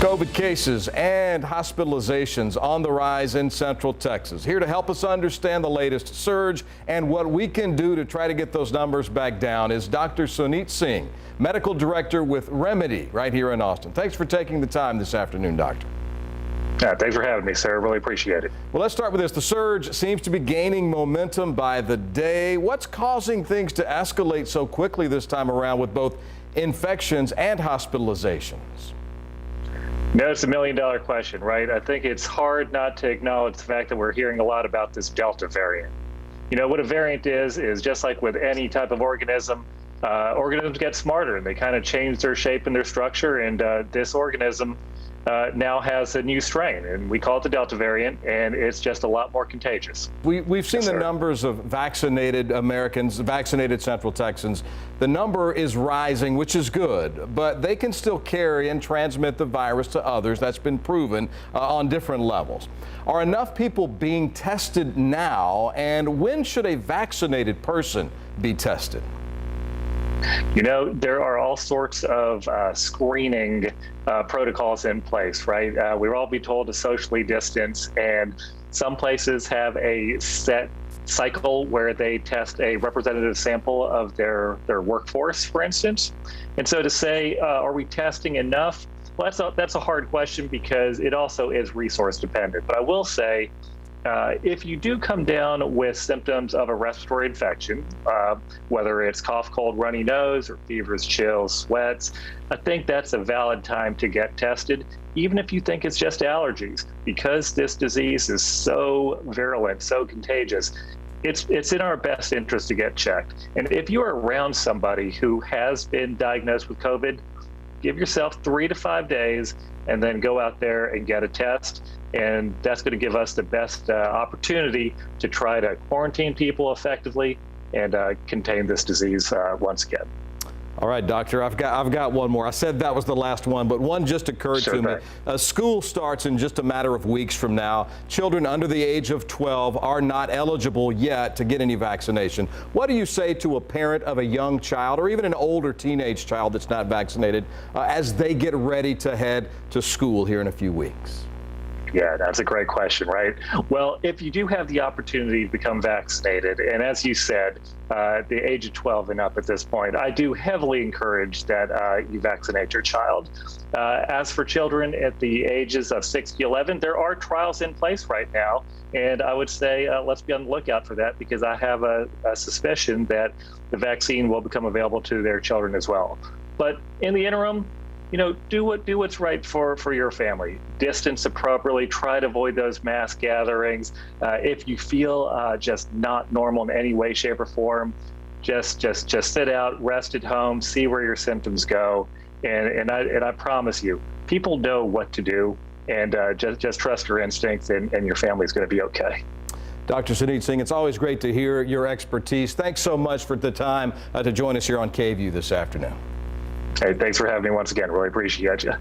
COVID cases and hospitalizations on the rise in Central Texas. Here to help us understand the latest surge and what we can do to try to get those numbers back down is Dr. Suneet Singh, Medical Director with Remedy right here in Austin. Thanks for taking the time this afternoon, Doctor. Yeah, thanks for having me, sir. Really appreciate it. Well, let's start with this. The surge seems to be gaining momentum by the day. What's causing things to escalate so quickly this time around with both infections and hospitalizations? No, it's $1 million question, right? I think it's hard not to acknowledge the fact that we're hearing a lot about this Delta variant. You know, what a variant is just like with any type of organism, organisms get smarter and they kind of change their shape and their structure. And this organism now has a new strain, and we call it the Delta variant, and it's just a lot more contagious. We've seen the numbers of vaccinated Americans, vaccinated Central Texans. The number is rising, which is good, but they can still carry and transmit the virus to others. That's been proven on different levels. Are enough people being tested now, and when should a vaccinated person be tested? You know, there are all sorts of screening protocols in place, right? We'll all be told to socially distance, and some places have a set cycle where they test a representative sample of their workforce, for instance. And so to say, are we testing enough? Well, that's a hard question because it also is resource dependent. But I will say, if you do come down with symptoms of a respiratory infection, whether it's cough, cold, runny nose, or fevers, chills, sweats, I think that's a valid time to get tested, even if you think it's just allergies. Because this disease is so virulent, so contagious, it's in our best interest to get checked. And if you're around somebody who has been diagnosed with COVID, give yourself 3 to 5 days and then go out there and get a test. And that's going to give us the best opportunity to try to quarantine people effectively and contain this disease once again. All right, doctor, I've got one more. I said that was the last one, but one just occurred to me. School starts in just a matter of weeks from now. Children under the age of 12 are not eligible yet to get any vaccination. What do you say to a parent of a young child or even an older teenage child that's not vaccinated as they get ready to head to school here in a few weeks? Yeah, that's a great question, right? Well, if you do have the opportunity to become vaccinated, and as you said, the age of 12 and up at this point, I do heavily encourage that you vaccinate your child. As for children at the ages of 6 to 11, there are trials in place right now, and I would say let's be on the lookout for that because I have a suspicion that the vaccine will become available to their children as well. But in the interim, you know, do what's right for your family. Distance appropriately. Try to avoid those mass gatherings. If you feel just not normal in any way, shape, or form, just sit out, rest at home, see where your symptoms go, and I promise you, people know what to do, and just trust your instincts, and your family's going to be okay. Dr. Suneet Singh, it's always great to hear your expertise. Thanks so much for the time to join us here on KVUT this afternoon. Hey, thanks for having me once again. Really appreciate you.